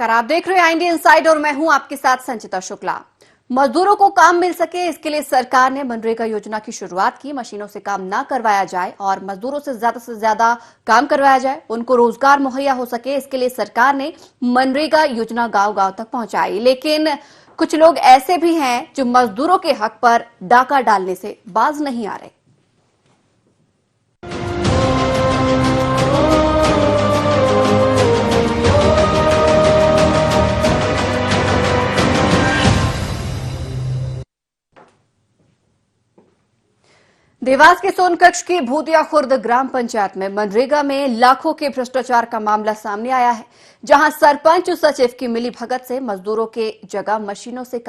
नमस्कार, आप देख रहे हैं इंडिया इनसाइड और मैं हूं आपके साथ संचिता शुक्ला। मजदूरों को काम मिल सके इसके लिए सरकार ने मनरेगा योजना की शुरुआत की। मशीनों से काम ना करवाया जाए और मजदूरों से ज्यादा काम करवाया जाए, उनको रोजगार मुहैया हो सके, इसके लिए सरकार ने मनरेगा योजना गांव-गांव तक पहुंचाई। लेकिन कुछ लोग ऐसे भी हैं जो मजदूरों के हक पर डाका डालने से बाज नहीं आ रहे। देवास के सोनकच्छ की भूतिया खुर्द ग्राम पंचायत में मनरेगा में लाखों के भ्रष्टाचार का मामला सामने आया है, जहां सरपंच सचिव की मिलीभगत से मजदूरों के जगह मशीनों से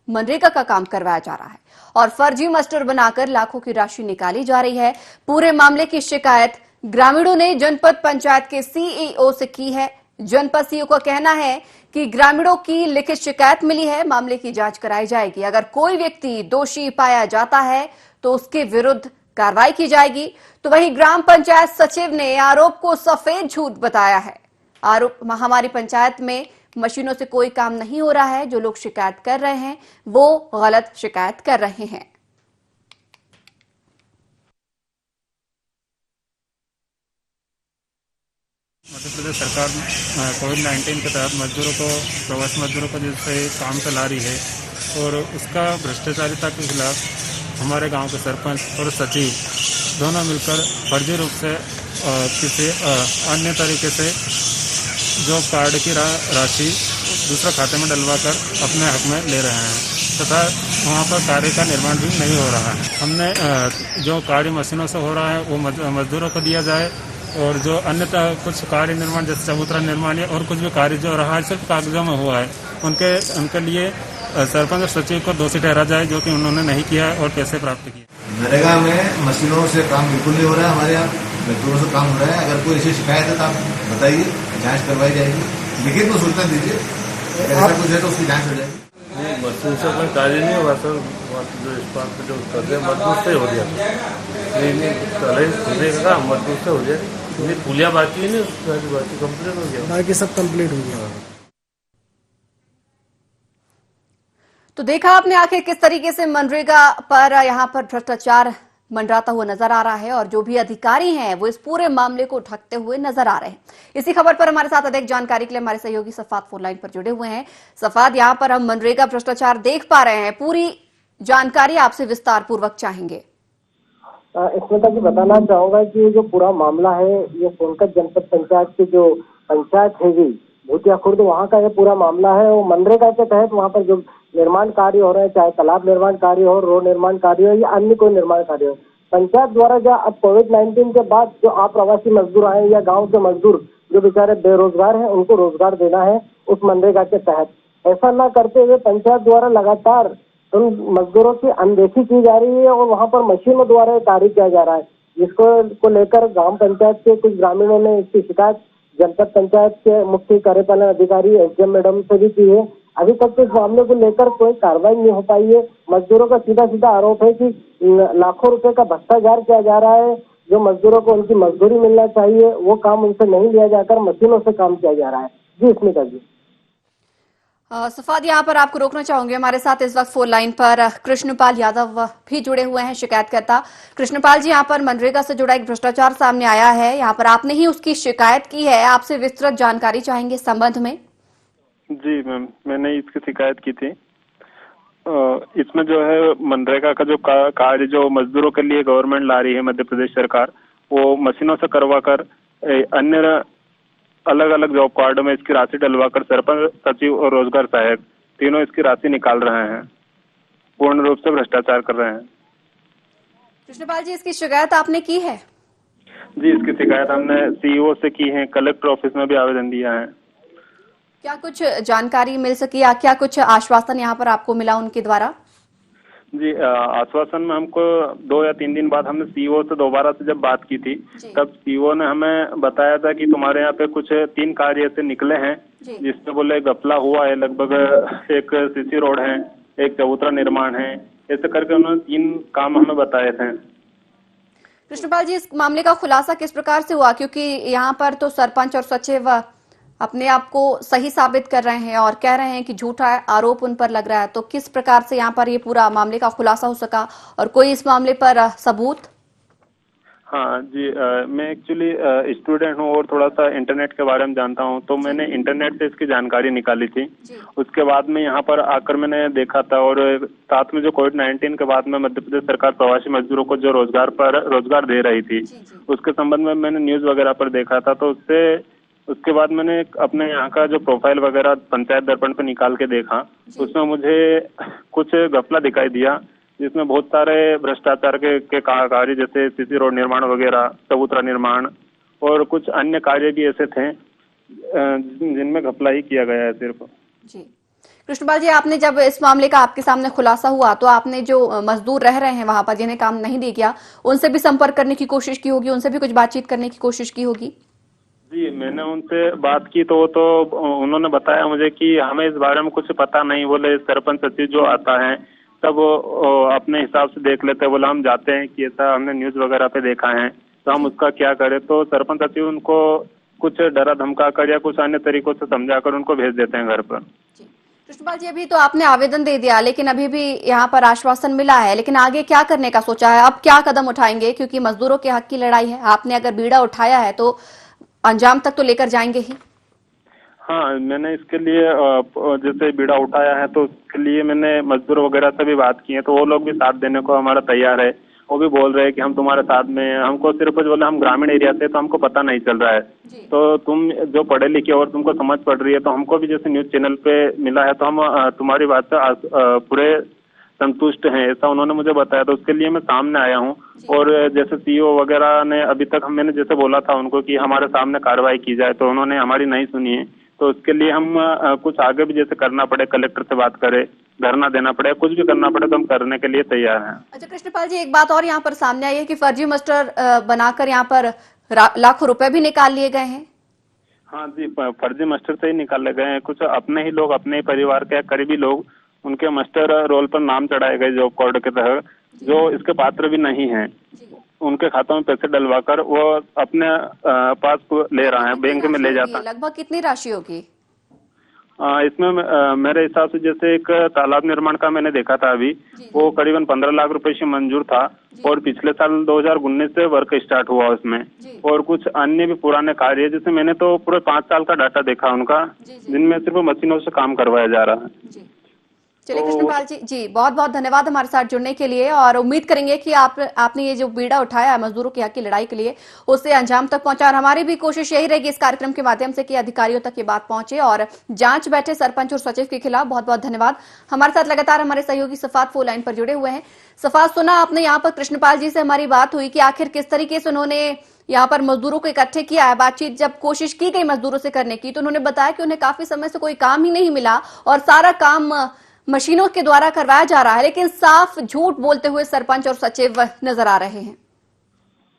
मनरेगा का काम करवाया जा रहा है और फर्जी मास्टर बनाकर लाखों की राशि निकाली जा रही है। पूरे मामले की शिकायत ग्रामीणों ने जनपद पंचायत के सीईओ से की है। जनपद सीईओ का कहना है कि ग्रामीणों की लिखित शिकायत मिली है, मामले की जांच कराई जाएगी। अगर कोई व्यक्ति दोषी पाया जाता है तो उसके विरुद्ध कार्रवाई की जाएगी। तो वहीं ग्राम पंचायत सचिव ने आरोप को सफेद झूठ बताया है। आरोप हमारी पंचायत में मशीनों से कोई काम नहीं हो रहा है, जो लोग शिकायत कर रहे हैं वो गलत शिकायत कर रहे हैं। मध्य प्रदेश सरकार कोविड-19 के तहत मजदूरों को, प्रवासी मजदूरों को जैसे काम पे ला रही है और उसका भ्रष्टाचारिता के खिलाफ हमारे गांव के सरपंच और सचिव दोनों मिलकर फर्जी रूप से किसी अन्य तरीके से जॉब कार्ड की राशि दूसरे खाते में डलवाकर अपने हक में ले रहे हैं तथा वहां पर कार्य का निर्माण भी नहीं हो रहा है। हमने जो कार्य मशीनों से हो रहा है वो मजदूरों को दिया जाए और जो अन्य कुछ कार्य निर्माण जैसे चबूतरा निर्माण और कुछ भी कार्य जो रहा है सिर्फ कागजों में हुआ है, उनके लिए सरपंच और सचिव को दोषी ठहरा जाए, जो कि उन्होंने नहीं किया और पैसे प्राप्त किए। मनरेगा में मशीनों से काम बिल्कुल नहीं हो रहा है, हमारे यहाँ मजदूरों से काम हो रहा है। अगर कोई ऐसी शिकायत है तो आप बताइए, जांच करवाई जाएगी। लिखित में सूचना दीजिए, ऐसा कुछ है तो उसकी जांच हो जाएगी। नहीं, मजदूर से कोई कार्य नहीं होगा सर, जो इस बात पर जो कर रहे मजदूर से हो जाए। नहीं का मजदूर से हो जाए। पुलिया बाकी है नहीं, बाकी कम्प्लीट हो गया, बाकी सब कम्प्लीट हो गया। तो देखा आपने आखिर किस तरीके से मनरेगा पर यहां पर भ्रष्टाचार मंडराता हुआ नजर आ रहा है और जो भी अधिकारी हैं वो इस पूरे मामले को ढकते हुए नजर आ रहे हैं। इसी खबर पर हमारे साथ अधिक जानकारी के लिए हमारे सहयोगी सफाद फोन लाइन पर जुड़े हुए हैं। सफाद, यहां पर हम मनरेगा भ्रष्टाचार देख पा रहे हैं, पूरी जानकारी आपसे विस्तार पूर्वक चाहेंगे। इसमें तक बताना चाहूंगा कि जो पूरा मामला है ये सोनकच्छ जनपद पंचायत की जो पंचायत है भूतिया खुर्द, वहाँ का ये पूरा मामला है। वो मनरेगा के तहत वहाँ पर जो निर्माण कार्य हो रहे हैं, चाहे तालाब निर्माण कार्य हो, रोड निर्माण कार्य हो या अन्य कोई निर्माण कार्य हो, पंचायत द्वारा जो अब कोविड-19 के बाद जो अप्रवासी मजदूर आए या गांव के मजदूर जो बेचारे बेरोजगार हैं उनको रोजगार देना है उस मनरेगा के तहत। ऐसा न करते हुए पंचायत द्वारा लगातार उन मजदूरों की अनदेखी की जा रही है और वहाँ पर मशीनों द्वारा कार्य किया जा रहा है, जिसको लेकर ग्राम पंचायत के कुछ ग्रामीणों ने इसकी शिकायत जनपद पंचायत के मुख्य कार्यपालन अधिकारी एसडीएम मैडम से भी की है। अभी तक इस मामले को लेकर कोई कार्रवाई नहीं हो पाई है। मजदूरों का सीधा सीधा आरोप है कि लाखों रुपए का भ्रष्टाचार किया जा रहा है। जो मजदूरों को उनकी मजदूरी मिलना चाहिए वो काम उनसे नहीं लिया जाकर मशीनों से काम किया जा रहा है। जी स्मिता जी। सफाद, यहाँ पर आपको रोकना चाहूंगे, हमारे साथ इस वक्त फोन लाइन पर कृष्णपाल यादव भी जुड़े हुए हैं, शिकायतकर्ता। कृष्णपाल जी, यहाँ पर मनरेगा से जुड़ा एक भ्रष्टाचार सामने आया है, यहाँ पर आपने ही उसकी शिकायत की है, आपसे विस्तृत जानकारी चाहेंगे इस संबंध में। जी मैम, मैंने इसकी शिकायत की थी। इसमें जो है मनरेगा का जो कार्य जो मजदूरों के लिए गवर्नमेंट ला रही है मध्य प्रदेश सरकार, वो मशीनों से करवाकर अन्य अलग अलग जॉब कार्ड में इसकी राशि डलवाकर सरपंच, सचिव और रोजगार सहायक तीनों इसकी राशि निकाल रहे हैं, पूर्ण रूप से भ्रष्टाचार कर रहे हैं। कृष्णपाल जी, इसकी शिकायत आपने की है? जी, इसकी शिकायत हमने सीईओ से की है, कलेक्टर ऑफिस में भी आवेदन दिया है। क्या कुछ जानकारी मिल सकी या क्या कुछ आश्वासन यहाँ पर आपको मिला उनके द्वारा? जी, आश्वासन में हमको 2 या 3 दिन बाद हमने सीईओ से दोबारा से जब बात की थी, तब सीईओ ने हमें बताया था कि तुम्हारे यहाँ पे कुछ 3 कार्य ऐसे निकले हैं जिसमें बोले घपला हुआ है, लगभग एक सीसी रोड है, एक चबूतरा निर्माण है, ऐसे करके उन्होंने 3 काम हमें बताए थे। कृष्णपाल जी, इस मामले का खुलासा किस प्रकार से हुआ, क्योंकि यहाँ पर तो सरपंच और सचिव अपने आप को सही साबित कर रहे हैं और कह रहे हैं कि झूठा आरोप उन पर लग रहा है, तो किस प्रकार से यहाँ पर ये पूरा मामले का खुलासा हो सका और कोई इस मामले पर सबूत? हाँ जी, मैं एक्चुअली स्टूडेंट हूँ और थोड़ा सा इंटरनेट के बारे में जानता हूँ, तो मैंने इंटरनेट से इसकी जानकारी निकाली थी। उसके बाद में यहाँ पर आकर मैंने देखा था, और साथ में जो कोविड-19 के बाद में मध्य प्रदेश सरकार प्रवासी मजदूरों को जो रोजगार दे रही थी, उसके संबंध में मैंने न्यूज वगैरह पर देखा था। तो उसके बाद मैंने अपने यहाँ का जो प्रोफाइल वगैरह पंचायत दर्पण पर निकाल के देखा, उसमें मुझे कुछ घपला दिखाई दिया, जिसमें बहुत सारे भ्रष्टाचार के कार्य जैसे सीसी रोड निर्माण वगैरह, चबूतरा निर्माण और कुछ अन्य कार्य भी ऐसे थे जिनमें घपला ही किया गया है सिर्फ। जी कृष्णपाल जी, आपने जब इस मामले का आपके सामने खुलासा हुआ तो आपने जो मजदूर रह रहे हैं वहां पर जिन्हें काम नहीं दिया गया, उनसे भी संपर्क करने की कोशिश की होगी, उनसे भी कुछ बातचीत करने की कोशिश की होगी? जी, मैंने उनसे बात की तो उन्होंने बताया मुझे कि हमें इस बारे में कुछ पता नहीं। बोले सरपंच सचिव जो आता है तब अपने हिसाब से देख लेते हैं। बोला हम जाते हैं कि ऐसा हमने न्यूज वगैरह पे देखा है तो हम उसका क्या करें। तो सरपंच सचिव उनको कुछ डरा धमका कर या कुछ अन्य तरीकों से समझाकर उनको भेज देते हैं घर पर। कृष्णपाल जी, अभी तो आपने आवेदन दे दिया, लेकिन अभी भी यहाँ पर आश्वासन मिला है, लेकिन आगे क्या करने का सोचा है? अब क्या कदम उठाएंगे? क्योंकि मजदूरों के हक की लड़ाई है, आपने अगर बीड़ा उठाया है तो अंजाम तक तो लेकर जाएंगे ही। हाँ, मैंने इसके लिए जैसे बीड़ा उठाया है तो उसके लिए मैंने मजदूर वगैरह से भी बात की है, तो वो लोग भी साथ देने को हमारा तैयार है। वो भी बोल रहे हैं कि हम तुम्हारे साथ में हैं। हमको सिर्फ बोले हम ग्रामीण एरिया से तो हमको पता नहीं चल रहा है, तो तुम जो पढ़े लिखे और तुमको समझ पड़ रही है, तो हमको भी जैसे न्यूज चैनल पे मिला है तो हम तुम्हारी बात से पूरे संतुष्ट हैं, ऐसा उन्होंने मुझे बताया। तो उसके लिए मैं सामने आया हूँ। और जैसे सीईओ वगैरह ने अभी तक मैंने जैसे बोला था उनको कि हमारे सामने कार्रवाई की जाए, तो उन्होंने हमारी नहीं सुनी है। तो उसके लिए हम कुछ आगे भी जैसे करना पड़े, कलेक्टर से बात करें, धरना देना पड़े, कुछ भी करना पड़े तो हम करने के लिए तैयार हैं। अच्छा कृष्णपाल जी, एक बात और यहाँ पर सामने आई है कि फर्जी मास्टर बनाकर यहाँ पर लाखों रुपए भी निकाल लिए गए हैं। हाँ जी, फर्जी मास्टर से ही निकाले गए हैं। कुछ अपने ही लोग, अपने ही परिवार के करीबी लोग, उनके मास्टर रोल पर नाम चढ़ाए गए जॉब कार्ड के तहत, जो इसके पात्र भी नहीं हैं। उनके खातों में पैसे डलवाकर वो अपने पास ले रहा है, बैंक में ले जाता है। लगभग कितनी राशि होगी? इसमें मेरे हिसाब से जैसे एक तालाब निर्माण का मैंने देखा था अभी, वो करीबन 15 लाख रुपए से मंजूर था, और पिछले साल 2019 से वर्क स्टार्ट हुआ उसमें। और कुछ अन्य भी पुराने कार्य, जैसे मैंने तो पूरे 5 साल का डाटा देखा उनका, जिनमें सिर्फ मशीनों से काम करवाया जा रहा है। चलिए कृष्णपाल जी, बहुत बहुत धन्यवाद हमारे साथ जुड़ने के लिए, और उम्मीद करेंगे कि आपने ये जो बीड़ा उठाया है मजदूरों के हक की लड़ाई के लिए, उससे अंजाम तक पहुंचा। और हमारी भी कोशिश यही रहेगी इस कार्यक्रम के माध्यम से कि अधिकारियों तक ये बात पहुंचे और जांच बैठे सरपंच और सचिव के खिलाफ। बहुत बहुत धन्यवाद। हमारे साथ लगातार हमारे सहयोगी सफात फोन लाइन पर जुड़े हुए हैं। सफात, सुना आपने यहाँ पर कृष्णपाल जी से हमारी बात हुई कि आखिर किस तरीके से उन्होंने यहाँ पर मजदूरों को इकट्ठे किया है। बातचीत जब कोशिश की गई मजदूरों से करने की तो उन्होंने बताया कि उन्हें काफी समय से कोई काम ही नहीं मिला और सारा काम मशीनों के द्वारा करवाया जा रहा है, लेकिन साफ झूठ बोलते हुए सरपंच और सचिव नजर आ रहे हैं।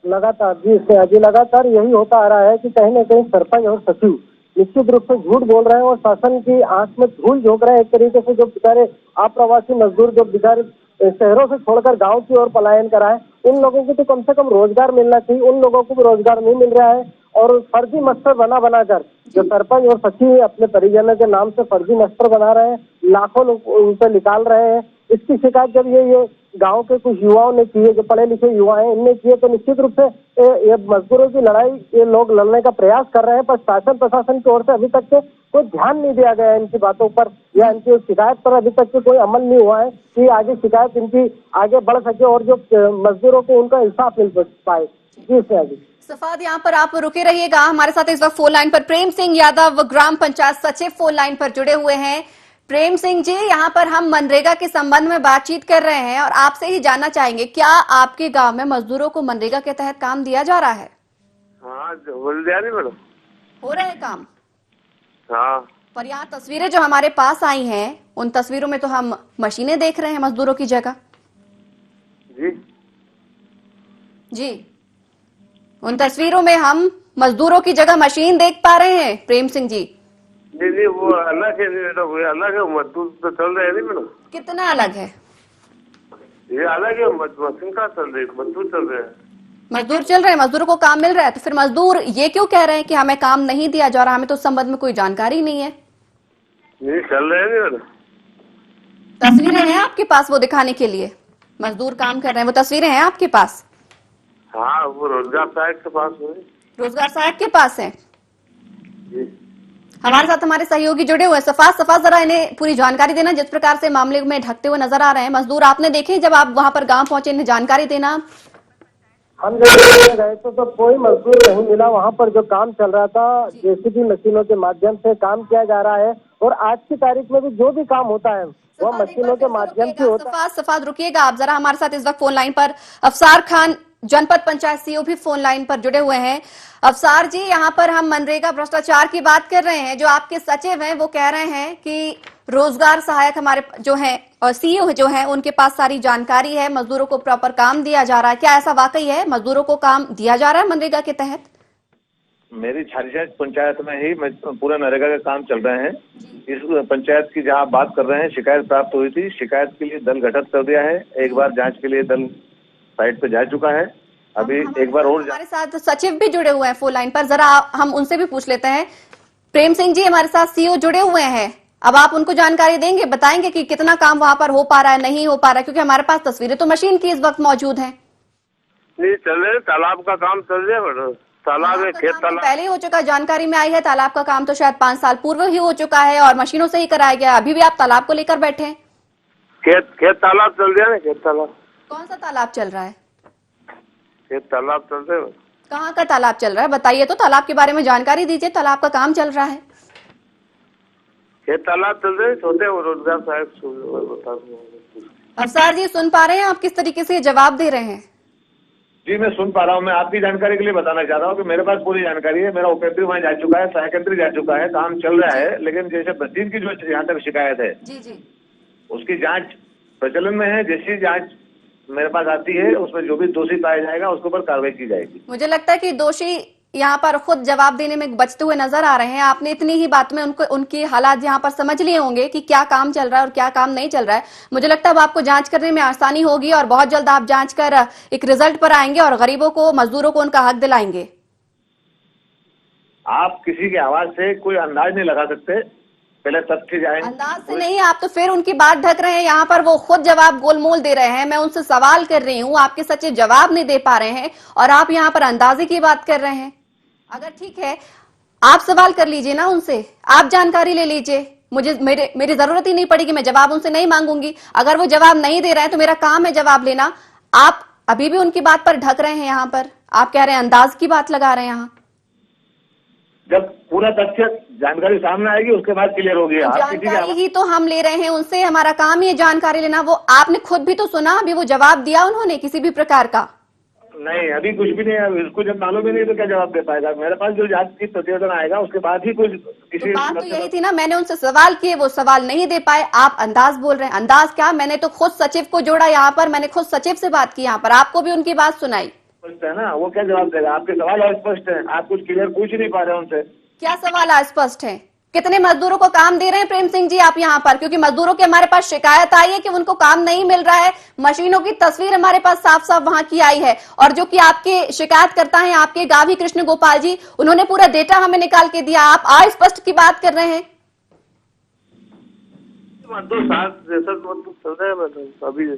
लगातार जी लगातार यही होता आ रहा है कि कहीं न कहीं सरपंच और सचिव निश्चित रूप से झूठ बोल रहे हैं और शासन की आंख में धूल झोंक रहे हैं। एक तरीके से जो बेचारे अप्रवासी मजदूर जो बेचारे शहरों से छोड़कर गांव की ओर पलायन कराए, उन लोगों को तो कम से कम रोजगार मिलना चाहिए, उन लोगों को भी रोजगार नहीं मिल रहा है। और फर्जी मास्टर बनाकर जो सरपंच और सचिव अपने परिजनों के नाम से फर्जी मास्टर बना रहे हैं, लाखों लोग उनसे निकाल रहे हैं। इसकी शिकायत जब ये गांव के कुछ युवाओं ने की है, जो पढ़े लिखे युवा हैं, इनने किए, तो निश्चित रूप से ये मजदूरों की लड़ाई ये लोग लड़ने का प्रयास कर रहे हैं। पर शासन प्रशासन की ओर से अभी तक के कोई ध्यान नहीं दिया गया है इनकी बातों पर, या इनकी शिकायत पर अभी तक के कोई अमल नहीं हुआ है कि आगे शिकायत इनकी आगे बढ़ सके और जो मजदूरों को उनका इंसाफ मिल पाए। जी इससे आगे सफाद, यहाँ पर आप रुके रहिएगा। हमारे साथ इस वक्त फोन लाइन पर प्रेम सिंह यादव, ग्राम पंचायत सचिव, फोन लाइन पर जुड़े हुए हैं। प्रेम सिंह जी, यहाँ पर हम मनरेगा के संबंध में बातचीत कर रहे हैं और आपसे ही जानना चाहेंगे, क्या आपके गांव में मजदूरों को मनरेगा के तहत काम दिया जा रहा है? हाँ, बोल दिया नहीं मैडम, हो रहे हैं काम। हाँ, पर यहाँ तस्वीरें जो हमारे पास आई हैं, उन तस्वीरों में तो हम मशीनें देख रहे हैं मजदूरों की जगह। जी, उन तस्वीरों में हम मजदूरों की जगह मशीन देख पा रहे हैं प्रेम सिंह जी। नहीं वो अलग है मैडम, वो अलग है, मजदूर तो चल रहे हैं नहीं मैडम। कितना अलग है? ये अलग है, मशीन का चल रही है, मजदूर चल रहे हैं। मजदूर चल रहे हैं, मजदूरों को काम मिल रहा है, तो फिर मजदूर ये क्यों कह रहे हैं कि हमें काम नहीं दिया जा रहा, हमें तो उस संबंध में कोई जानकारी नहीं है। नहीं चल रहे हैं नहीं। तस्वीरें हैं आपके पास वो दिखाने के लिए, मजदूर काम कर रहे हैं, वो तस्वीरें हैं आपके पास? हाँ वो रोजगार सहायक के पास है। रोजगार सहायक के पास है। जी हमारे साथ हमारे सहयोगी जुड़े हुए हैं। सफा जरा इन्हें पूरी जानकारी देना, जिस प्रकार से मामले में ढकते हुए नजर आ रहे हैं मजदूर। आपने देखे जब आप वहां पर गांव पहुंचे, इन्हें जानकारी देना। हम जब गए तो कोई मजदूर नहीं मिला। वहाँ पर जो काम चल रहा था जेसीबी मशीनों के माध्यम से काम किया जा रहा है, और आज की तारीख में भी जो भी काम होता है वो मशीनों के माध्यम से होता है। सफाद रुकिएगा आप जरा, हमारे साथ इस वक्त फोन लाइन पर अफसार खान, जनपद पंचायत सीईओ भी फोन लाइन पर जुड़े हुए हैं। अफसार जी, यहाँ पर हम मनरेगा भ्रष्टाचार की बात कर रहे हैं। जो आपके सचिव हैं वो कह रहे हैं कि रोजगार सहायक हमारे जो हैं और सीईओ जो हैं उनके पास सारी जानकारी है, मजदूरों को प्रॉपर काम दिया जा रहा है। क्या ऐसा वाकई है, मजदूरों को काम दिया जा रहा है मनरेगा के तहत? मेरी छारीशा पंचायत में ही पूरा नरेगा का काम चल रहे हैं। इस पंचायत की जहां आप बात कर रहे हैं, शिकायत प्राप्त हुई थी, शिकायत के लिए दल गठित कर दिया है। एक बार जांच के लिए दल साइट पे जा चुका है। अभी एक बार और हमारे साथ सचिव भी जुड़े हुए हैं फोन लाइन पर, जरा हम उनसे भी पूछ लेते हैं। प्रेम सिंह जी हमारे साथ सीईओ जुड़े हुए हैं, अब आप उनको जानकारी देंगे, बताएंगे कि कितना काम वहां पर हो पा रहा है, नहीं हो पा रहा है, क्योंकि हमारे पास तस्वीरें तो मशीन की इस वक्त मौजूद हैं। नहीं चल रहे, तालाब का काम चल रहा है। तालाब है, खेत तालाब पहले ही हो चुका, जानकारी में आई है। तालाब का काम तो शायद 5 साल पूर्व ही हो चुका है और मशीनों से ही कराया गया। अभी भी आप तालाब को लेकर बैठे हैं? खेत तालाब चल रहा है। खेत तालाब कौन सा तालाब चल रहा है? खेत तालाब चल रहे हैं। कहाँ का तालाब चल रहा है, बताइए तो, तालाब के बारे में जानकारी दीजिए। तालाब का काम चल रहा है, खेत तालाब चल रहे, छोटे रोजगार सहायक बता दूं। अफसार जी सुन पा रहे हैं आप किस तरीके से जवाब दे रहे हैं? जी मैं सुन पा रहा हूँ। मैं आपकी जानकारी के लिए बताना चाह रहा हूँ कि मेरे पास पूरी जानकारी है। मेरा उपेंद्री वहाँ जा चुका है, सहायक मंत्री जा चुका है, काम चल रहा है। लेकिन जैसे मशीन की जो यहाँ तक शिकायत है जी जी, उसकी जांच प्रचलन में है। जैसी जांच मेरे पास आती है उसमें जो भी दोषी पाया जाएगा उसके ऊपर कार्रवाई की जाएगी। मुझे लगता है कि दोषी यहाँ पर खुद जवाब देने में बचते हुए नजर आ रहे हैं। आपने इतनी ही बात में उनको उनकी हालात यहाँ पर समझ लिए होंगे कि क्या काम चल रहा है और क्या काम नहीं चल रहा है। मुझे लगता है अब आपको जांच करने में आसानी होगी और बहुत जल्द आप जांच कर एक रिजल्ट पर आएंगे और गरीबों को, मजदूरों को उनका हक दिलाएंगे। आप किसी की आवाज से कोई अंदाज नहीं लगा सकते, पहले तथ्य जाए। अंदाज से नहीं, आप तो फिर उनकी बात ढक रहे हैं। यहाँ पर वो खुद जवाब गोलमोल दे रहे हैं। मैं उनसे सवाल कर रही हूँ, आपके सचिव जवाब नहीं दे पा रहे हैं और आप यहाँ पर अंदाजे की बात कर रहे हैं। अगर ठीक है, आप सवाल कर लीजिए ना उनसे, आप जानकारी ले लीजिए। मुझे मेरी जरूरत ही नहीं पड़ेगी, मैं जवाब उनसे नहीं मांगूंगी। अगर वो जवाब नहीं दे रहे हैं तो मेरा काम है जवाब लेना। आप अभी भी उनकी बात पर ढक रहे हैं। यहाँ पर आप कह रहे हैं अंदाज की बात लगा रहे हैं। यहाँ जब पूरा तथ्य जानकारी सामने आएगी उसके बाद क्लियर होगी। आप किसी की जानकारी ही तो हम ले रहे हैं उनसे, हमारा काम ही है जानकारी लेना। वो आपने खुद भी तो सुना, अभी वो जवाब दिया उन्होंने किसी भी प्रकार का? नहीं, अभी कुछ भी नहीं है। इसको जब मालूम ही नहीं तो क्या जवाब दे पाएगा। मेरे पास जो जांच की प्रतिवेदन आएगा उसके बाद ही कुछ किसी तो बात तो यही थी ना, मैंने उनसे सवाल किए, वो सवाल नहीं दे पाए। आप अंदाज बोल रहे हैं। अंदाज क्या, मैंने तो खुद सचिव को जोड़ा यहाँ पर, मैंने खुद सचिव से बात की यहाँ पर, आपको भी उनकी बात सुनाई। स्पष्ट है ना, वो क्या जवाब देगा? आपके सवाल अस्पष्ट है, आप कुछ क्लियर पूछ ही नहीं पा रहे उनसे। क्या सवाल अस्पष्ट है? कितने मजदूरों को काम दे रहे हैं प्रेम सिंह जी आप यहाँ पर? क्योंकि मजदूरों की हमारे पास शिकायत आई है कि उनको काम नहीं मिल रहा है। मशीनों की तस्वीर हमारे पास साफ साफ वहां की आई है, और जो कि आपके शिकायत करता है आपके गावी कृष्ण गोपाल जी, उन्होंने पूरा डेटा हमें निकाल के दिया। आप अस्पष्ट की बात कर रहे हैं। मजदूर साथ जैसा मजदूर चल रहे हैं अभी।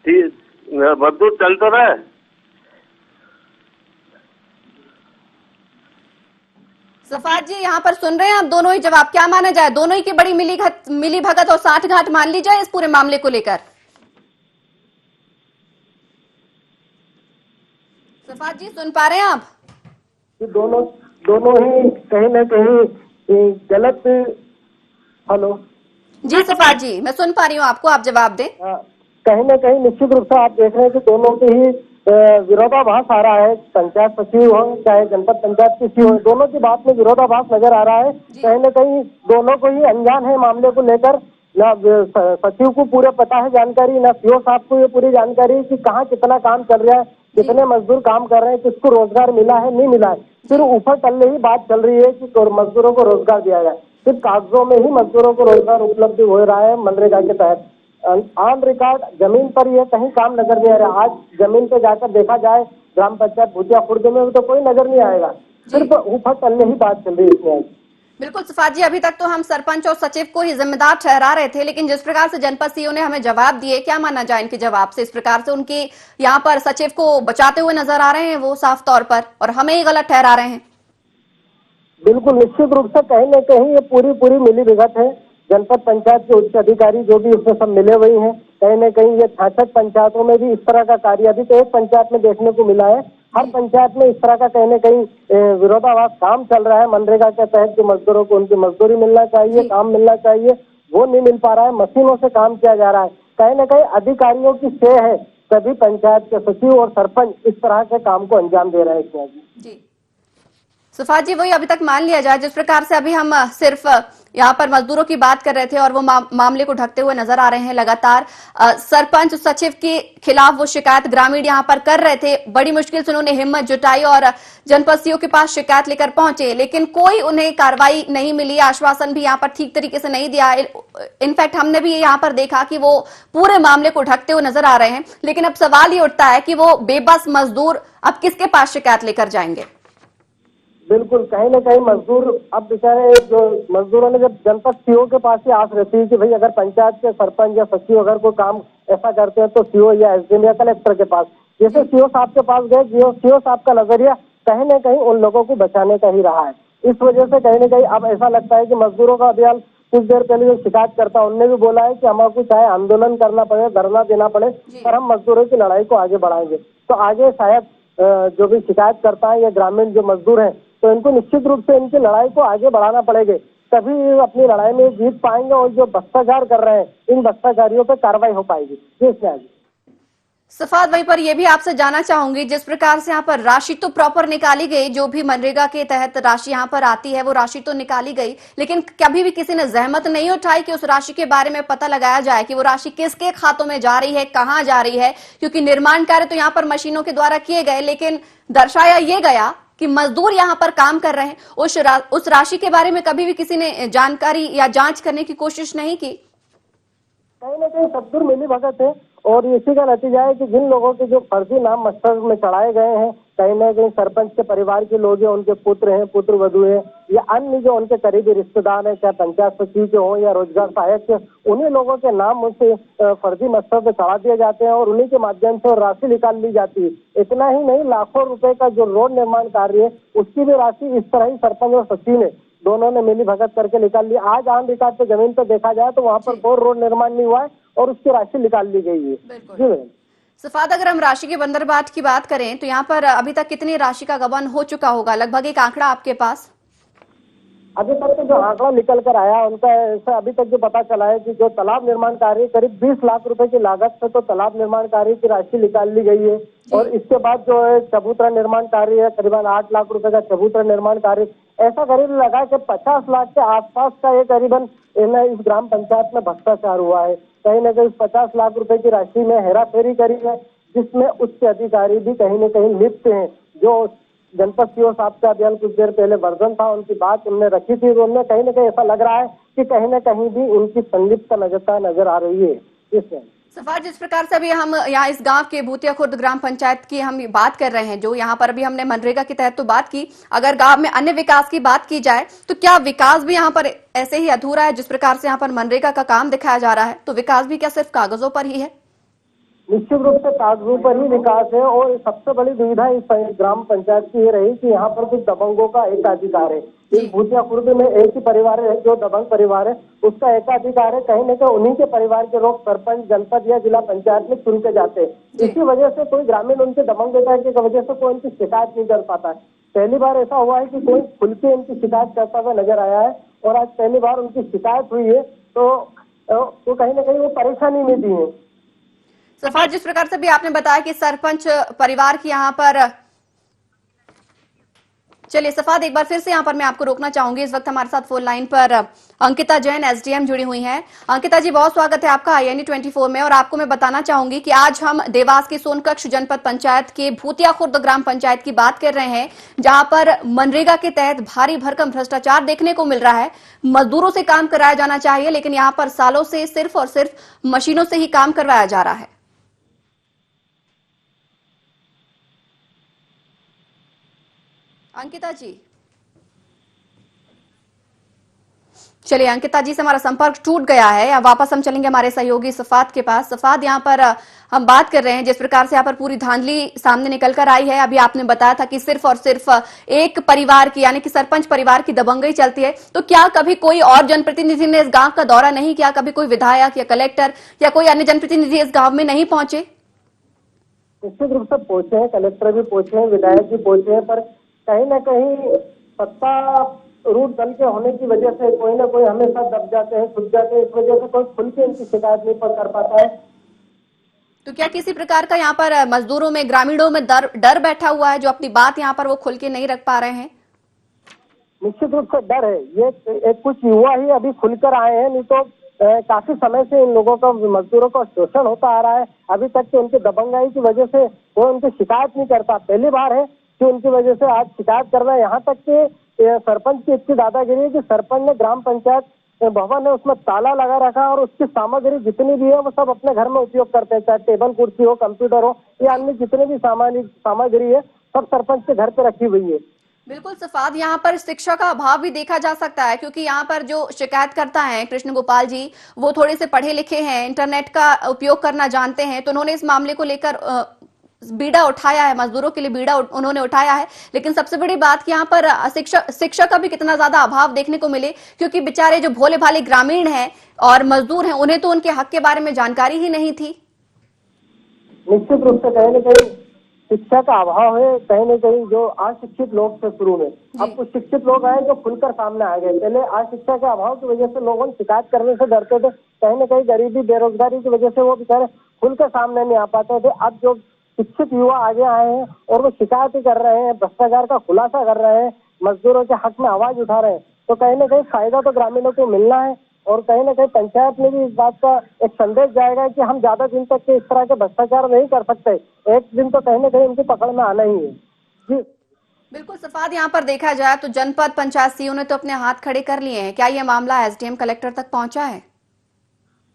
ठीक, मजदूर चल तो रहा है। सफाद जी यहाँ पर सुन रहे हैं आप दोनों ही जवाब, क्या माना जाए? दोनों ही की बड़ी मिली भगत और साठगांठ मान ली जाए इस पूरे मामले को लेकर? सफाद जी सुन पा रहे हैं आप? दोनों ही कहीं ना कहीं गलत। हेलो जी सफाद जी, मैं सुन पा रही हूँ आपको, आप जवाब दें। कहीं ना कहीं निश्चित रूप से आप देख रहे हैं कि दोनों के ही विरोधाभास आ रहा है। पंचायत सचिव हो चाहे जनपद पंचायत की सीईओ, दोनों की बात में विरोधाभास नजर आ रहा है। कहीं ना कहीं दोनों को ही अनजान है मामले को लेकर। ना सचिव को पूरे पता है जानकारी, ना सीईओ साहब को ये पूरी जानकारी कि कहाँ कितना काम चल रहा है, कितने मजदूर काम कर रहे हैं, किसको रोजगार मिला है नहीं मिला है। सिर्फ ऊपर टल्ले ही बात चल रही है कि मजदूरों को रोजगार दिया जाए। सिर्फ कागजों में ही मजदूरों को रोजगार उपलब्ध हो रहा है मनरेगा के तहत। ऑन रिकॉर्ड जमीन पर ये कहीं काम नजर नहीं आ रहा। आज जमीन पे जाकर देखा जाए ग्राम पंचायत भूतिया खुर्द में तो कोई नजर नहीं आएगा, सिर्फ ऊपर तल्ले ही बात चल रही है इसमें। बिल्कुल सफात जी, अभी तक तो हम सरपंच और सचिव को ही जिम्मेदार ठहरा रहे थे, लेकिन जिस प्रकार से जनपद सीईओ ने हमें जवाब दिए, क्या मानना जाए इनके जवाब से? इस प्रकार से उनकी यहाँ पर सचिव को बचाते हुए नजर आ रहे हैं वो साफ तौर पर, और हमें ही गलत ठहरा रहे हैं। बिल्कुल निश्चित रूप से कहीं न कहीं ये पूरी मिली भगत है। जनपद पंचायत के उच्च अधिकारी जो भी इसमें सब मिले हुए हैं, कहीं न कहीं ये 66 पंचायतों में भी इस तरह का कार्य अभी तो एक पंचायत में देखने को मिला है। हर पंचायत में इस तरह का कहीं न कहीं विरोधाभास काम चल रहा है। मनरेगा के तहत जो मजदूरों को उनकी मजदूरी मिलना चाहिए, काम मिलना चाहिए, वो नहीं मिल पा रहा है। मशीनों से काम किया जा रहा है। कहीं न कहीं अधिकारियों की श्रेय है, सभी पंचायत के सचिव और सरपंच इस तरह के काम को अंजाम दे रहे हैं। जी सफात जी, वही अभी तक मान लिया जाए जिस प्रकार से अभी हम सिर्फ यहाँ पर मजदूरों की बात कर रहे थे और वो मामले को ढकते हुए नजर आ रहे हैं लगातार। सरपंच सचिव के खिलाफ वो शिकायत ग्रामीण यहाँ पर कर रहे थे, बड़ी मुश्किल से उन्होंने हिम्मत जुटाई और जनपद सीईओ के पास शिकायत लेकर पहुंचे, लेकिन कोई उन्हें कार्रवाई नहीं मिली। आश्वासन भी यहाँ पर ठीक तरीके से नहीं दिया। इनफैक्ट हमने भी यहाँ पर देखा कि वो पूरे मामले को ढकते हुए नजर आ रहे हैं। लेकिन अब सवाल ये उठता है कि वो बेबस मजदूर अब किसके पास शिकायत लेकर जाएंगे? बिल्कुल कहीं न कहीं मजदूर अब बेचारे जो मजदूरों ने जब जनपद सीईओ के पास ही आस रहती है कि भाई अगर पंचायत के सरपंच या सचिव अगर कोई काम ऐसा करते हैं तो सीईओ या एसडीएम या कलेक्टर के पास, जैसे सीईओ साहब के पास गए, सीईओ साहब का नजरिया कहीं न कहीं उन लोगों को बचाने का ही रहा है। इस वजह से कहीं न कहीं अब ऐसा लगता है कि मजदूरों का अभियान कुछ देर पहले जो शिकायत करता उनने भी बोला है कि हमको चाहे आंदोलन करना पड़े, धरना देना पड़े, पर हम मजदूरों की लड़ाई को आगे बढ़ाएंगे। तो आगे शायद जो भी शिकायत करता है या ग्रामीण जो मजदूर हैं, तो इनको निश्चित रूप से इनकी लड़ाई को आगे बढ़ाना पड़ेगा, तभी अपनी लड़ाई में जीत पाएंगे और जो भ्रष्टाचार कर रहे हैं इन भ्रष्टाचारियों पर कार्रवाई हो पाएगी। सफात, वहीं पर यह भी आपसे जानना चाहूंगी, जिस प्रकार से यहाँ पर राशि तो प्रॉपर निकाली गई, जो भी मनरेगा के तहत राशि यहाँ पर आती है वो राशि तो निकाली गई, लेकिन कभी भी किसी ने जहमत नहीं उठाई कि उस राशि के बारे में पता लगाया जाए कि वो राशि किसके खातों में जा रही है, कहाँ जा रही है? क्योंकि निर्माण कार्य तो यहाँ पर मशीनों के द्वारा किए गए, लेकिन दर्शाया ये गया कि मजदूर यहाँ पर काम कर रहे हैं। उस राशि के बारे में कभी भी किसी ने जानकारी या जांच करने की कोशिश नहीं की। कहीं ना कहीं सब दूर मिली भगत है और इसी का नतीजा है कि जिन लोगों के जो फर्जी नाम मस्तक में चढ़ाए गए हैं, कहीं ना कहीं सरपंच के परिवार के लोग हैं, उनके पुत्र हैं, पुत्र वधु हैं, या अन्य जो उनके करीबी रिश्तेदार हैं, चाहे पंचायत सचिव के हों या रोजगार सहायक के, उन्हीं लोगों के नाम उनसे फर्जी मस्तक में चढ़ा दिए जाते हैं और उन्हीं के माध्यम से राशि निकाल ली जाती है। इतना ही नहीं, लाखों रुपए का जो रोड निर्माण कार्य है उसकी भी राशि इस तरह ही सरपंच और सचिव ने दोनों ने मिली भगत करके निकाल ली। आज आम रिकॉर्ड पे जमीन पे देखा जाए तो वहाँ पर कोई रोड निर्माण नहीं हुआ है और उसकी राशि निकाल ली गई है। जी मैम। सफात, अगर हम राशि के बंदरबाट की बात करें तो यहाँ पर अभी तक कितनी राशि का गबन हो चुका होगा, लगभग एक आंकड़ा आपके पास? अभी तक तो जो आंकड़ा निकल कर आया उनका ऐसा अभी तक जो पता चला है कि जो तालाब निर्माण कार्य करीब 20 लाख रुपए की लागत से तो तालाब निर्माण कार्य की राशि निकाल ली गई है और इसके बाद जो है चबूतरा निर्माण कार्य है, करीबन 8 लाख रुपए का चबूतरा निर्माण कार्य, ऐसा करीब लगा के 50 लाख के आसपास का ये करीबन इस ग्राम पंचायत में भ्रष्टाचार हुआ है। कहीं न कहीं 50 लाख रुपए की राशि में हेराफेरी करी है, जिसमें उच्च अधिकारी भी कहीं न कहीं लिप्त हैं। जो जनपद सीईओ साहब का अभियान कुछ देर पहले वर्जन था, उनकी बात उन्होंने रखी थी, उनमें कहीं न कहीं ऐसा लग रहा है कि कहीं न कहीं भी उनकी संलिप्तता नजर आ रही है इसमें। सफात, जिस प्रकार से अभी हम यहाँ इस गांव के भूतिया खुर्द ग्राम पंचायत की हम बात कर रहे हैं, जो यहाँ पर अभी हमने मनरेगा के तहत तो बात की, अगर गांव में अन्य विकास की बात की जाए तो क्या विकास भी यहाँ पर ऐसे ही अधूरा है? जिस प्रकार से यहाँ पर मनरेगा का काम दिखाया जा रहा है, तो विकास भी क्या सिर्फ कागजों पर ही है? निश्चित रूप से कागजों पर ही विकास है और सबसे बड़ी दुविधा इस ग्राम पंचायत की ये रही कि यहाँ पर कुछ दबंगों का एकाधिकार है। इस भूतिया खुर्द में एक ही परिवार है जो दबंग परिवार है, उसका एकाधिकार है। कहीं न कहीं उन्हीं के परिवार के लोग सरपंच, जनपद या जिला पंचायत में चुन के जाते हैं। इसी वजह से कोई ग्रामीण उनके दबंगता की वजह से कोई उनकी शिकायत नहीं कर पाता है। पहली बार ऐसा हुआ है कि कोई खुल के इनकी शिकायत करता हुआ नजर आया है और आज पहली बार उनकी शिकायत हुई है तो कहीं न कहीं वो परेशानी में भी है। सफात, जिस प्रकार से भी आपने बताया कि सरपंच परिवार की यहाँ पर चलिए सफाद, एक बार फिर से यहाँ पर मैं आपको रोकना चाहूंगी। इस वक्त हमारे साथ फोन लाइन पर अंकिता जैन एसडीएम जुड़ी हुई हैं। अंकिता जी, बहुत स्वागत है आपका INE 24 में। और आपको मैं बताना चाहूंगी कि आज हम देवास की सोनकच्छ जनपद पंचायत के भूतिया खुर्द ग्राम पंचायत की बात कर रहे हैं, जहां पर मनरेगा के तहत भारी भरकम भ्रष्टाचार देखने को मिल रहा है। मजदूरों से काम कराया जाना चाहिए, लेकिन यहाँ पर सालों से सिर्फ और सिर्फ मशीनों से ही काम करवाया जा रहा है। अंकिता जी, चलिए अंकिता जी से हमारा संपर्क टूट गया है। अब वापस हम चलेंगे हमारे सहयोगी सफाद के पास। सफाद, यहाँ पर हम बात कर रहे हैं जिस प्रकार से यहाँ पर पूरी धांधली सामने निकल कर आई है। अभी आपने बताया था कि सिर्फ और सिर्फ एक परिवार की, यानी कि सरपंच परिवार की दबंगई चलती है। तो क्या कभी कोई और जनप्रतिनिधि ने इस गांव का दौरा नहीं किया? कभी कोई विधायक या कलेक्टर या कोई अन्य जनप्रतिनिधि इस गांव में नहीं पहुंचे? निश्चित रूप से पहुंचे हैं, कलेक्टर भी पहुंचे हैं, विधायक भी पहुंचे हैं, पर कहीं ना कहीं सत्ता रूट दल के होने की वजह से कोई ना कोई हमेशा दब जाते हैं, छुप जाते हैं। इस वजह से कोई खुल के इनकी शिकायत नहीं कर पाता है। तो क्या किसी प्रकार का यहाँ पर मजदूरों में, ग्रामीणों में डर बैठा हुआ है, जो अपनी बात यहाँ पर वो खुल के नहीं रख पा रहे हैं? निश्चित रूप से डर है। ये एक कुछ युवा ही अभी खुलकर आए हैं, नहीं तो काफी समय से इन लोगों का, मजदूरों का शोषण होता आ रहा है। अभी तक तो उनकी दबंगाई की वजह से वो उनकी शिकायत नहीं करता। पहली बार है कि उनकी वजह से आज शिकायत कर रहे हैं। यहाँ तक कि सरपंच की इतनी दादागिरी है कि सरपंच ने ग्राम पंचायत भवन है उसमें ताला लगा रखा, और उसकी सामग्री जितनी भी है वो सब अपने घर में उपयोग करते हैं, चाहे टेबल कुर्सी हो, कंप्यूटर हो, या अन्य जितनी भी सामग्री है सब सरपंच के घर पे रखी हुई है। बिल्कुल सफाद, यहाँ पर शिक्षा का अभाव भी देखा जा सकता है, क्योंकि यहाँ पर जो शिकायत करता है कृष्ण गोपाल जी, वो थोड़े से पढ़े लिखे हैं, इंटरनेट का उपयोग करना जानते हैं। तो उन्होंने इस मामले को लेकर बीड़ा उठाया है, मजदूरों के लिए बीड़ा उन्होंने उठाया है। लेकिन सबसे बड़ी बात कि यहाँ पर शिक्षा का भी कितना ज्यादा अभाव देखने को मिले, क्योंकि बेचारे जो भोले भाले ग्रामीण हैं और मजदूर हैं, उन्हें तो उनके हक के बारे में जानकारी ही नहीं थी। निश्चित रूप से कहीं ना कहीं शिक्षा का अभाव है। कहीं ना कहीं जो अशिक्षित लोग थे शुरू में, अब कुछ शिक्षित लोग आए जो खुलकर सामने आ गए। पहले अशिक्षा के अभाव की वजह से लोगों शिकायत करने से डरते थे। कहीं ना कहीं गरीबी, बेरोजगारी की वजह से वो बेचारे खुलकर सामने नहीं आ पाते थे। अब जो शिक्षित युवा आगे आए हैं और वो शिकायत ही कर रहे हैं, भ्रष्टाचार का खुलासा कर रहे हैं, मजदूरों के हक में आवाज उठा रहे हैं, तो कहीं ना कहीं फायदा तो ग्रामीणों को मिलना है। और कहीं ना कहीं पंचायत में भी इस बात का एक संदेश जाएगा कि हम ज्यादा दिन तक के इस तरह के भ्रष्टाचार नहीं कर सकते। एक दिन तो कहीं ना कहीं उनकी पकड़ में आना ही है। जी बिल्कुल सफाद, यहाँ पर देखा जाए तो जनपद पंचायत सीओ ने तो अपने हाथ खड़े कर लिए हैं। क्या ये मामला एसडीएम कलेक्टर तक पहुंचा है?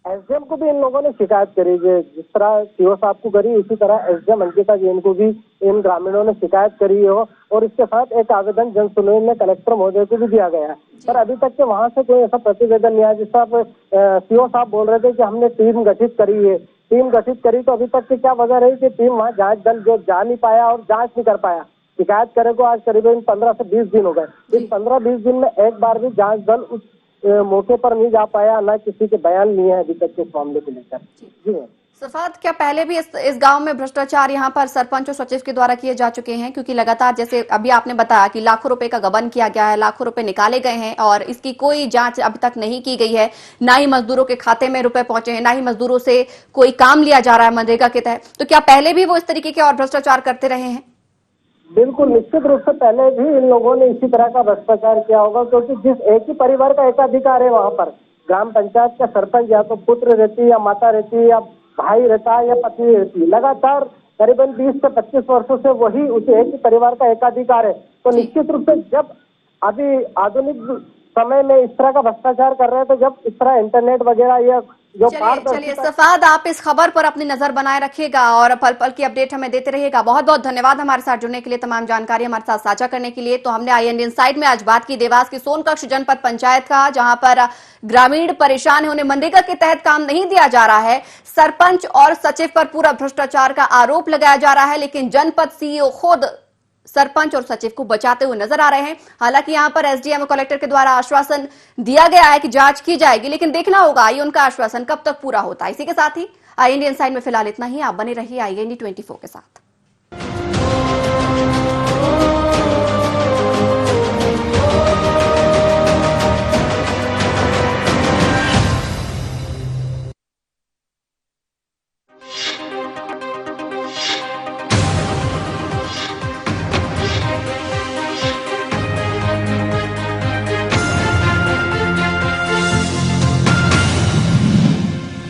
एसडीएम को भी इन लोगों ने शिकायत करी, जिस तरह सीओ साहब को करी, इसी तरह एसडीएम अंकिता जैन को भी इन ग्रामीणों ने शिकायत करी हो। और इसके साथ एक आवेदन जन सुनवाई में कलेक्टर महोदय को भी दिया गया है, पर अभी तक के वहां से कोई ऐसा प्रतिवेदन नहीं आया। जिस तरह सीओ साहब बोल रहे थे कि हमने टीम गठित करी है, टीम गठित करी, तो अभी तक की क्या वजह रही कि टीम वहाँ जांच दल जो जा नहीं पाया और जांच नहीं कर पाया। शिकायत करे को आज करीबन 15 से 20 दिन हो गए। इस 15-20 दिन में एक बार भी जांच दल उस मौके पर नहीं जा पाया, ना किसी के बयान लिए हैं अभी तक के इस मामले को लेकर। जी सफाद, क्या पहले भी इस गांव में भ्रष्टाचार यहाँ पर सरपंच और सचिव के द्वारा किए जा चुके हैं? क्योंकि लगातार, जैसे अभी आपने बताया कि लाखों रुपए का गबन किया गया है, लाखों रुपए निकाले गए हैं और इसकी कोई जांच अब तक नहीं की गई है। ना ही मजदूरों के खाते में रुपए पहुंचे हैं, ना ही मजदूरों से कोई काम लिया जा रहा है मनरेगा के तहत। तो क्या पहले भी वो इस तरीके के और भ्रष्टाचार करते रहे हैं? बिल्कुल, निश्चित रूप से पहले भी इन लोगों ने इसी तरह का भ्रष्टाचार किया होगा, क्योंकि जिस एक ही परिवार का एकाधिकार है वहां पर, ग्राम पंचायत का सरपंच या तो पुत्र रहती है, या माता रहती है, या भाई रहता है, या पत्नी रहती है। लगातार करीबन 20 से 25 वर्षों से वही उसे एक ही परिवार का एकाधिकार है। तो निश्चित रूप से जब अभी आधुनिक समय में इस तरह का भ्रष्टाचार कर रहे हैं, तो जब इस तरह इंटरनेट वगैरह या जो चलिए सफाद, आप इस खबर पर अपनी नजर बनाए रखिएगा और पल पल की अपडेट हमें देते रहिएगा। बहुत बहुत धन्यवाद हमारे साथ जुड़ने के लिए, तमाम जानकारी हमारे साथ साझा करने के लिए। तो हमने INE इनसाइड में आज बात की देवास की सोनकच्छ जनपद पंचायत का, जहां पर ग्रामीण परेशान है, उन्हें मनरेगा के तहत काम नहीं दिया जा रहा है। सरपंच और सचिव पर पूरा भ्रष्टाचार का आरोप लगाया जा रहा है, लेकिन जनपद CEO खुद सरपंच और सचिव को बचाते हुए नजर आ रहे हैं। हालांकि यहां पर एसडीएम और कलेक्टर के द्वारा आश्वासन दिया गया है कि जांच की जाएगी, लेकिन देखना होगा ये उनका आश्वासन कब तक पूरा होता है। इसी के साथ ही INE इनसाइड में फिलहाल इतना ही। आप बने रहिए INE 24 के साथ।